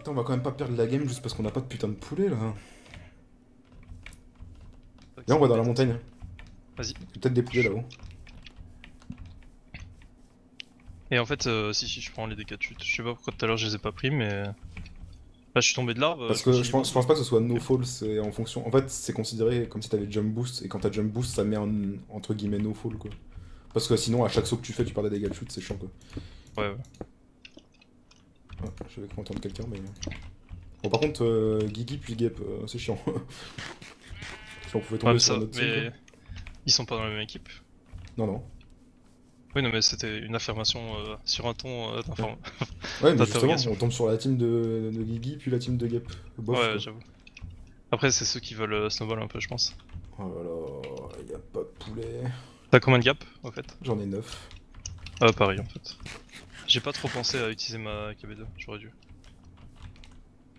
Putain, on va quand même pas perdre la game juste parce qu'on a pas de putain de poulet là. Viens, on va dans la montagne. Vas-y. Il y a peut-être des poulets là-haut. Et en fait, si, je prends les dégâts de chute. Je sais pas pourquoi tout à l'heure je les ai pas pris, mais. Là, je suis tombé de l'arbre, Parce je me que suis je dit, pense, bon, je pense pas que ce soit no fall, c'est en fonction. En fait, c'est considéré comme si t'avais jump boost, et quand t'as jump boost, ça met un entre guillemets no fall quoi. Parce que sinon, à chaque saut que tu fais, tu perds des dégâts de chute, c'est chiant quoi. ouais. Ouais, je vais entendre quelqu'un, mais. Bon, par contre, Guigui puis Gep, c'est chiant. Si on pouvait Ouais, tomber mais sur ça, un autre team quoi. mais. Ils sont pas dans la même équipe. Non, non. Oui, non, mais c'était une affirmation sur un ton Ouais. Ouais, mais justement, d'interrogation. on tombe sur la team de Guigui puis la team de Gep. Bof Ouais, quoi. j'avoue. Après, c'est ceux qui veulent snowball un peu, je pense. Oh là là, y a pas de poulet. T'as combien de gap, en fait? J'en ai 9. Ah, pareil, en fait. J'ai pas trop pensé à utiliser ma KB2, j'aurais dû.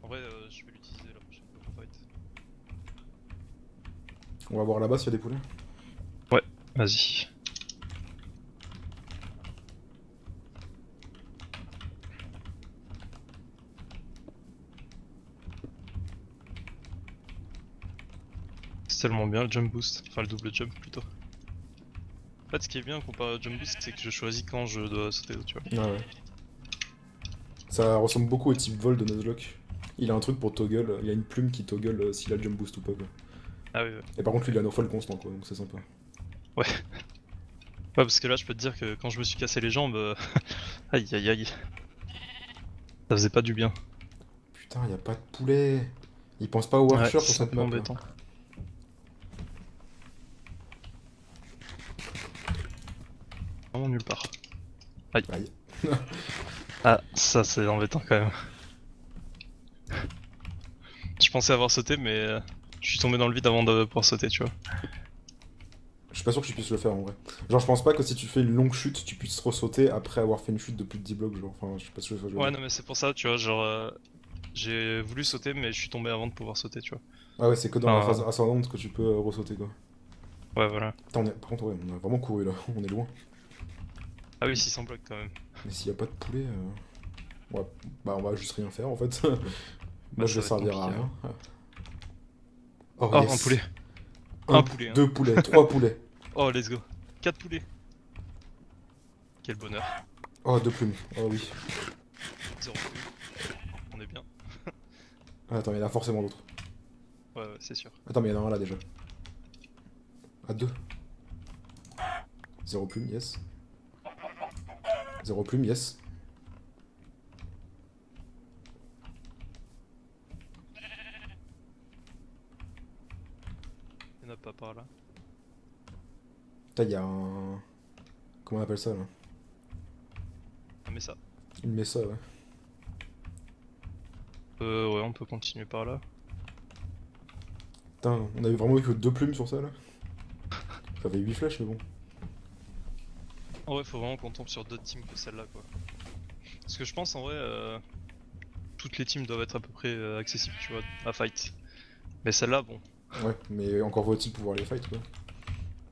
En vrai, je vais l'utiliser la prochaine fois pour fight. On va voir là-bas s'il y a des poulets. Ouais, vas-y. C'est tellement bien le jump boost, enfin le double jump plutôt. En fait, ce qui est bien comparé au jump boost, c'est que je choisis quand je dois sauter, tu vois. Ah ouais. Ça ressemble beaucoup au type vol de Nuzlocke. Il a un truc pour toggle, il a une plume qui toggle s'il a jump boost ou pas quoi. Ah oui, ouais. Et par contre lui il a no fall constant quoi, donc c'est sympa. Ouais. Ouais, parce que là, je peux te dire que quand je me suis cassé les jambes, aïe aïe aïe, ça faisait pas du bien. Putain, y a pas de poulet. Il pense pas au Ouais, Archer sur c'est un cette peu map là. embêtant. Vraiment nulle part. Aïe. Aïe. Ah, ça c'est embêtant quand même. Je pensais avoir sauté, mais je suis tombé dans le vide avant de pouvoir sauter, tu vois. Je suis pas sûr que tu puisses le faire en vrai. Genre je pense pas que si tu fais une longue chute, tu puisses ressauter après avoir fait une chute de plus de 10 blocs genre. Enfin, je sais pas ce que je veux Ouais, dire. non, mais c'est pour ça, tu vois, genre, j'ai voulu sauter, mais je suis tombé avant de pouvoir sauter, tu vois. Ah ouais, c'est que dans la phase Enfin, ascendante que tu peux ressauter quoi. ouais, voilà. Putain, par contre, ouais, on a vraiment couru là, on est loin. Ah oui, 600 blocs quand même. Mais s'il y a pas de poulet, ouais, bah on va juste rien faire en fait. Moi Bah, je ça vais va être servir à compliqué, ouais. rien. Oh Oh, un yes. poulet. Un poulet, hein. Deux poulets, trois poulets. Oh, let's go. 4 poulets. Quel bonheur. Oh, deux plumes. Oh oui. 0 poulet. On est bien. Ah, attends, il y en a forcément d'autres. Ouais, ouais, c'est sûr. Attends, mais il y en a un là déjà. Ah, deux. Zéro plume, yes. Zéro plume, yes. Il y en a pas par là. Putain, il y a un. Comment on appelle ça là? Ah, mais ça. Une mesa, ouais. Ouais, on peut continuer par là. Putain, on avait vraiment eu que deux plumes sur ça là. Ça fait 8 flèches, mais bon. En vrai, faut vraiment qu'on tombe sur d'autres teams que celle-là, quoi. Parce que je pense, en vrai, toutes les teams doivent être à peu près accessibles, tu vois, à fight. Mais celle-là, bon. Ouais, mais encore faut-il pouvoir les fight quoi.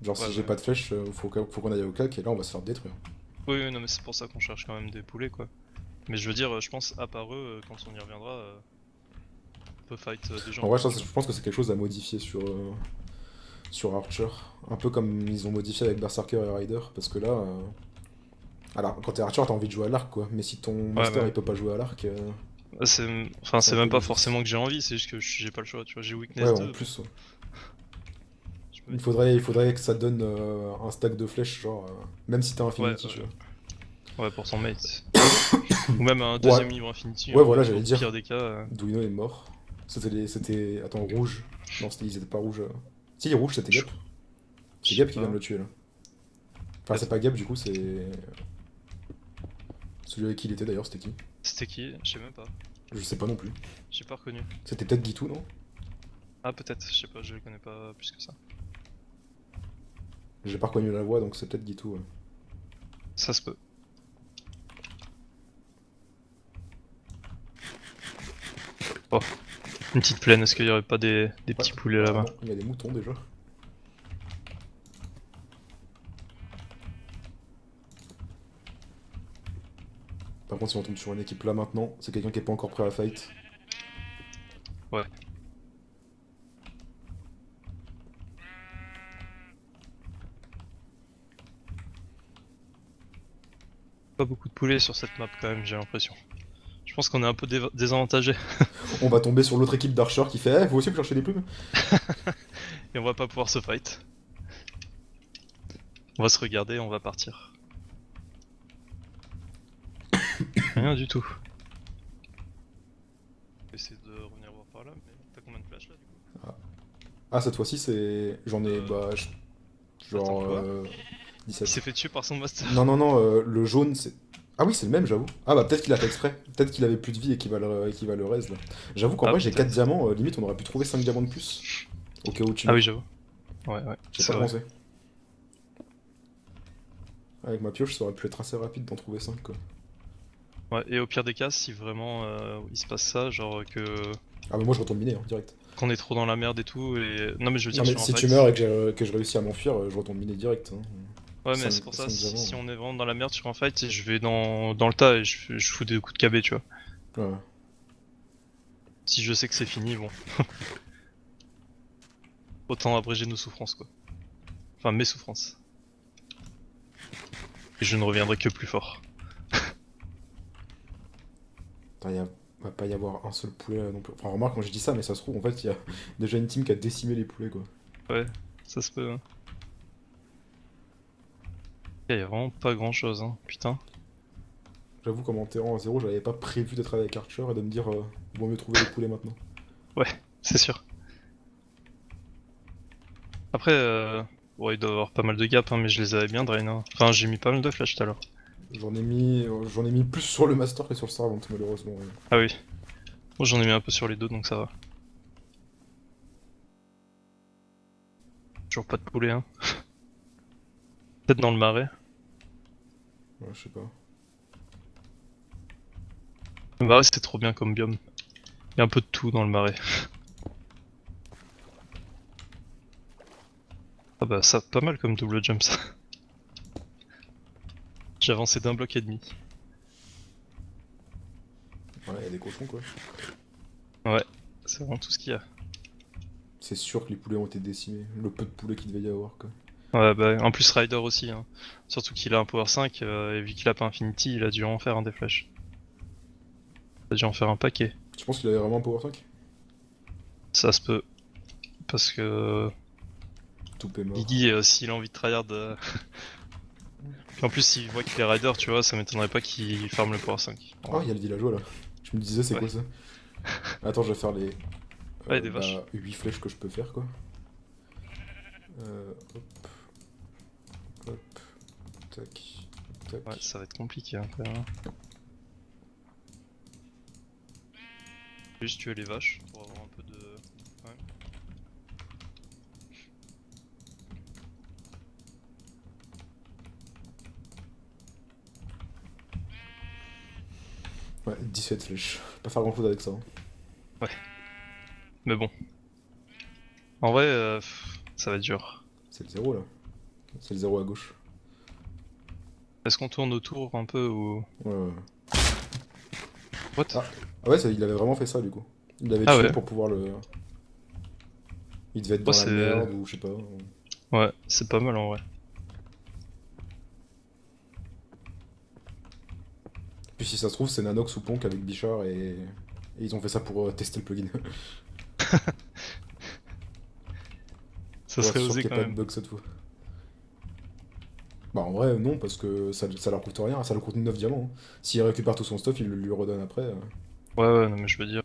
Genre, Ouais, si j'ai ouais. pas de flèches, faut qu'on aille au cac et là on va se faire détruire. Oui, oui, non, mais c'est pour ça qu'on cherche quand même des poulets, quoi. Mais je veux dire, je pense, à part eux, quand on y reviendra, on peut fight des gens En vrai, encore, tu je vois. pense que c'est quelque chose à modifier sur Archer. Un peu comme ils ont modifié avec Berserker et Rider. Parce que là. Alors, quand t'es Archer, t'as envie de jouer à l'arc quoi. Mais si ton Ouais, master ouais. il peut pas jouer à l'arc, Bah, enfin, c'est c'est un peu même pas logique. forcément que j'ai envie, c'est juste que j'ai pas le choix, tu vois. J'ai Ouais, weakness en 2, bon. plus, ouais. Je me dis, bon. Il faudrait que ça donne un stack de flèches, genre. Même si t'as Ouais, Infinity, tu vois. ouais, pour son mate. Ou même un Ouais, deuxième livre Infinity, ouais, voilà, au j'allais pire dire. des cas. Douino est mort. C'était. Attends, rouge. Non, ils étaient pas rouges. Si, rouge, c'était Je Gap. C'est je sais Gap qui vient de pas, le tuer là. Enfin, c'est peut-être. pas Gap, du coup, c'est. Celui avec qui il était d'ailleurs, c'était qui? C'était qui? Je sais même pas. Je sais pas non plus. J'ai pas reconnu. C'était peut-être Gitu, non? Ah, peut-être, je sais pas, je le connais pas plus que ça. J'ai pas reconnu la voix, donc c'est peut-être Gitu, ouais. Ça se peut. Oh, une petite plaine, est-ce qu'il y aurait pas des Ouais, petits poulets bah là-bas? non, il y a des moutons déjà. Par contre, si on tombe sur une équipe là maintenant, c'est quelqu'un qui est pas encore prêt à fight. pas beaucoup de poulets sur cette map quand même, j'ai l'impression. Je pense qu'on est un peu désavantagé On va tomber sur l'autre équipe d'archers qui fait vous aussi vous cherchez des plumes? et on va pas pouvoir se fight. On va se regarder, on va partir. Rien du tout. Essayer de revenir voir par là, mais t'as combien de flashs là du coup? Ah, cette fois-ci, c'est. J'en ai. Attends, Genre. quoi 17. Il s'est fait tuer par son master. Non, non, non, le jaune, c'est. Ah oui, c'est le même, j'avoue. Ah bah peut-être qu'il a fait exprès. Peut-être qu'il avait plus de vie et qu'il va le raise là. J'avoue qu'en Ah, vrai, j'ai 4 peut-être. diamants. Limite, on aurait pu trouver 5 diamants de plus. Au cas où tu Ah meurs. oui, j'avoue. Ouais, J'ai c'est pas vrai. pensé. Avec ma pioche, ça aurait pu être assez rapide d'en trouver 5 quoi. Ouais, et au pire des cas, si vraiment il se passe ça, genre Ah bah moi, je retourne miner, hein, direct. qu'on est trop dans la merde et tout, et... Non mais je veux Non dire mais sur un si tu fight. meurs et que je réussis à m'enfuir, je retourne miner direct. Hein. Ouais, mais c'est pour ça, si on est vraiment dans la merde sur un fight, je vais dans le tas et je fous des coups de KB, tu vois. Ouais. Si je sais que c'est fini, bon. Autant abréger nos souffrances, quoi. Enfin, mes souffrances. Et je ne reviendrai que plus fort. Attends, va pas y avoir un seul poulet là non plus. Enfin, remarque quand je dis ça, mais ça se trouve, en fait, il y a déjà une team qui a décimé les poulets quoi. Ouais, ça se peut, hein. Y a vraiment pas grand chose, hein, putain. J'avoue qu'en m'enterrant à zéro, j'avais pas prévu d'être avec Archer et de me dire vaut mieux trouver les poulets maintenant. Ouais, c'est sûr. Après, ouais, il doit y avoir pas mal de gaps, hein, mais je les avais bien drain, hein. Enfin, j'ai mis pas mal de flash tout à l'heure. J'en ai mis plus sur le master que sur le servant malheureusement. Ouais. Ah oui. Bon, j'en ai mis un peu sur les deux, donc ça va. Toujours pas de poulet, hein. Peut-être dans le marais. Ouais, je sais pas. Le marais, c'est trop bien comme biome. Il y a un peu de tout dans le marais. Ah bah ça, pas mal comme double jump ça. J'ai avancé d'un bloc et demi. Ouais, il y a des cochons quoi. Ouais, c'est vraiment tout ce qu'il y a. C'est sûr que les poulets ont été décimés. Le peu de poulets qu'il devait y avoir quoi. Ouais bah en plus Rider aussi, hein. Surtout qu'il a un power 5 et vu qu'il a pas Infinity, il a dû en faire un des flashs. Il a dû en faire un paquet. Tu penses qu'il avait vraiment un power 5? Ça se peut. Parce que Tout est mort. Guigui, s'il a envie de tryhard... Puis en plus s'il voit qu'il est Rider, tu vois, ça m'étonnerait pas qu'il farme le power 5. Ah, il y a le villageois là. Je me disais, c'est Ouais. quoi ça? Attends, je vais faire les. Ouais, des vaches. 8 flèches que je peux faire quoi. Hop. Hop. Tac. Tac. Ouais, ça va être compliqué hein, quand même. Juste tuer les vaches pour avoir un peu de... Ouais. Ouais, 17 flèches. Pas faire grand chose avec ça. Hein. Mais bon. En vrai, ça va être dur. C'est le 0 là. C'est le 0 à gauche. Est-ce qu'on tourne autour un peu ou... Ouais, ouais. What? Ah ouais, il avait vraiment fait ça du coup. Il l'avait Ah tué ouais. pour pouvoir le. Il devait être dans la c'est- merde ou je sais pas. Ouais, c'est pas mal en vrai. Puis si ça se trouve, c'est Nanox ou Ponk avec Bichard et ils ont fait ça pour tester le plugin. Ça Pour être serait sûr osé qu'il y quand ait pas de même. bug cette fois. Bah en vrai non parce que ça leur coûte rien, ça leur coûte 9 diamants. Hein. S'il récupère tout son stuff, il le lui redonne après. Ouais, ouais, non mais je veux dire...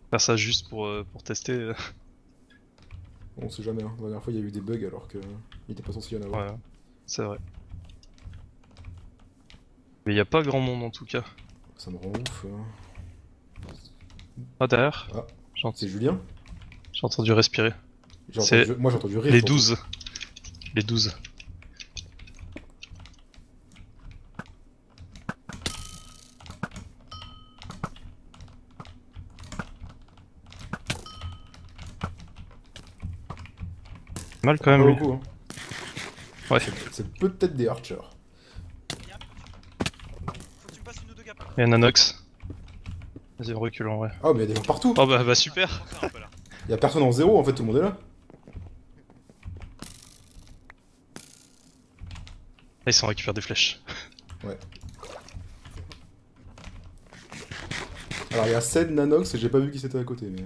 faire ça juste pour tester... On sait jamais, hein. La dernière fois il y a eu des bugs alors que il était pas censé y en avoir. ouais, c'est vrai. Mais y a pas grand monde en tout cas. Ça me rend ouf. Ah derrière, Ah, j'ai ent- c'est Julien? j'ai entendu respirer. C'est Moi j'ai entendu rire. Les surtout. 12. Les 12. Mal quand Pas même lui. beaucoup, hein. Ouais. C'est peut-être des archers. Faut que tu me passes une ou deux gaps. Et Nanox. Vas-y, recule en vrai. Ah mais il y a des gens partout. Oh bah super. Faut faire un peu là. Il y a personne en zéro en fait, tout le monde est là. Ah, ils sont récupérés des flèches. Alors il y a Sed, Nanox et j'ai pas vu qui c'était à côté, mais...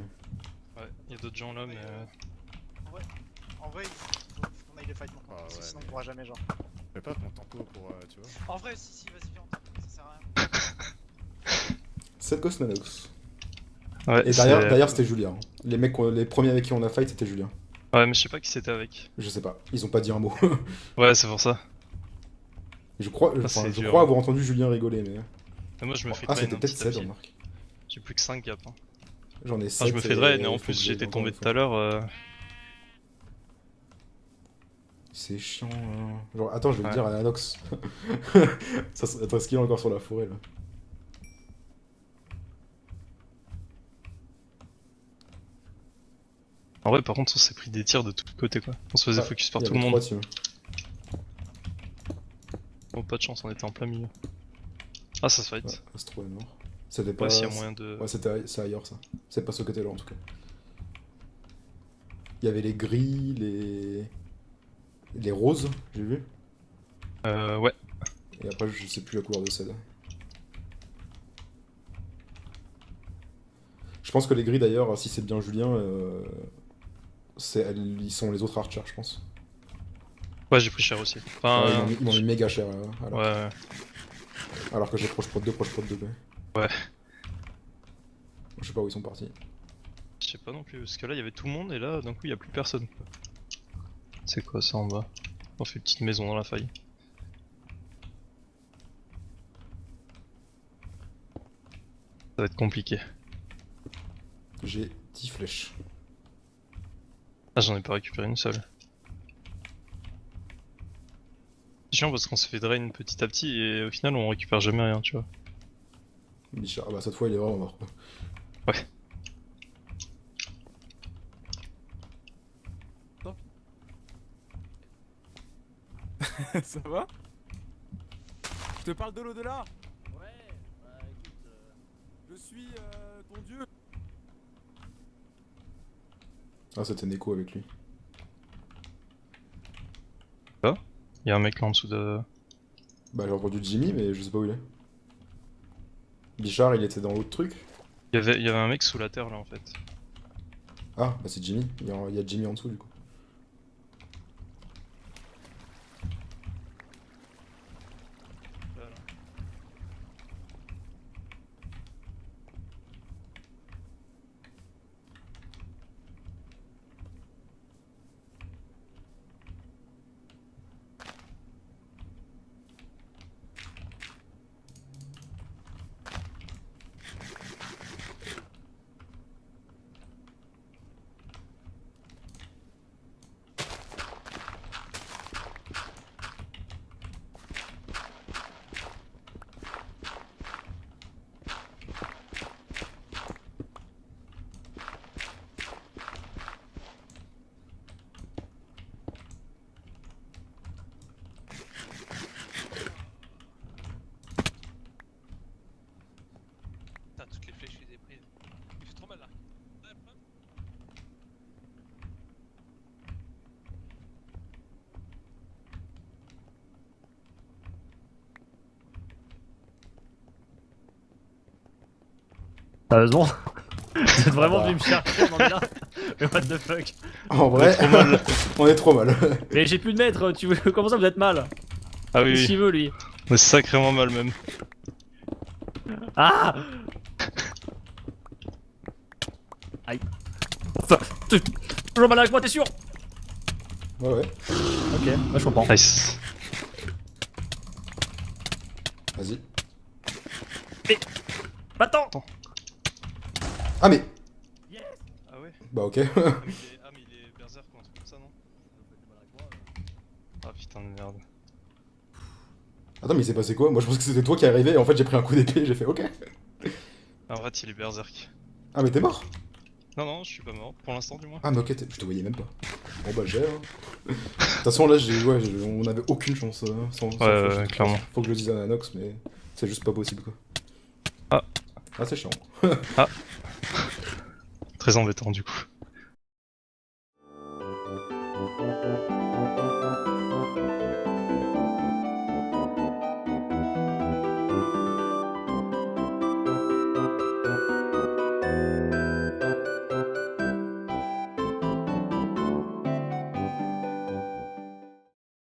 Ouais, il y a d'autres gens là, mais. En vrai, il faut qu'on aille les fight maintenant. Ah parce que ouais, sinon mais- on pourra jamais, genre. Fais pas ton tempo pour, tu vois. En vrai, si, vas-y, viens, ça sert à rien. Sed Ghost, Nanox. Ouais, Et derrière c'était Julien. Hein. Les mecs, les premiers avec qui on a fight c'était Julien. Ouais, mais je sais pas qui c'était avec. Je sais pas, ils ont pas dit un mot. Ouais, c'est pour ça. je crois, c'est je dur. crois avoir entendu Julien rigoler, mais... Mais moi, je me fais Ah drain c'était un peut-être petit à Sed, petit. remarque. J'ai plus que 5 gaps. Hein. J'en ai 7 Enfin, je me fais drain et en plus j'étais tombé tout à l'heure. C'est chiant. Hein. Genre, attends, je vais le Ouais. dire à Nanox. Attends, est-ce qu'il est encore sur la forêt là? En vrai, par contre, on s'est pris des tirs de tous côtés quoi. On se faisait Ah, focus par il y tout le avait monde. 3 teams. Oh, pas de chance, on était en plein milieu. Ah, ça se fight. Ouais, Astro est mort. C'était pas. Ouais, s'il y a moyen de. Ouais, c'est ailleurs ça. C'est pas ce côté-là en tout cas. Il y avait les gris, les roses, j'ai vu. Ouais. Et après, je sais plus la couleur de celle. Je pense que les gris d'ailleurs, si c'est bien Julien, ils sont les autres archers, je pense. Ouais, j'ai pris cher aussi. Enfin. Ouais, ils m'ont mis méga cher. Alors, Ouais. alors que j'ai proche prod 2, proche prod 2B. Ouais. Je sais pas où ils sont partis. Je sais pas non plus, parce que là il y avait tout le monde et là d'un coup il y a plus personne. C'est quoi ça en bas? On fait une petite maison dans la faille. Ça va être compliqué. J'ai 10 flèches. Ah, j'en ai pas récupéré une seule. C'est chiant parce qu'on se fait drain petit à petit et au final on récupère jamais rien, tu vois. Bichard, ah bah cette fois il est vraiment mort. Quoi. Ouais. Ça va? Je te parle de l'au-delà. Ouais, bah écoute, Je suis ton dieu. Ah, c'était Neko avec lui. Il y a un mec là en dessous de. Bah j'ai entendu Jimmy, mais je sais pas où il est. Bichard, il était dans l'autre truc. Il y avait un mec sous la terre là en fait. Ah, bah c'est Jimmy. Il y a Jimmy en dessous du coup. Voilà. Putain, toutes les flèches que j'ai prises. Il fait trop mal là. sérieusement? Vous êtes vraiment bah. venu me chercher dans là? Mais what the fuck? En vrai, on est trop mal. Mais j'ai plus de maître, tu veux... comment ça vous êtes mal? Ah oui, Qu'est-ce oui. qu'il veut lui? On est sacrément mal même. Ah! Aïe. Enfin, toujours mal avec moi, t'es sûr? Ouais, ouais. Ok, bah je comprends. Nice. Vas-y. Attends! Ah, mais. Yes! Ah ouais. Bah, ok. Ah mais il est berserk ou un truc comme ça non? Ah putain de merde. Attends, mais il s'est passé quoi? Moi je pensais que c'était toi qui arrivais et en fait j'ai pris un coup d'épée et j'ai fait ok. En fait il est berserk. Ah, mais t'es mort? Non non, je suis pas mort, pour l'instant du moins. Ah, mais ok, je te voyais même pas. Bon, bah, j'ai. Hein. De toute façon, là, on avait aucune chance sans Ouais, flèche. ouais, clairement. Faut que je le dise à Nanox, mais c'est juste pas possible quoi. Ah. Ah, c'est chiant. Très embêtant du coup.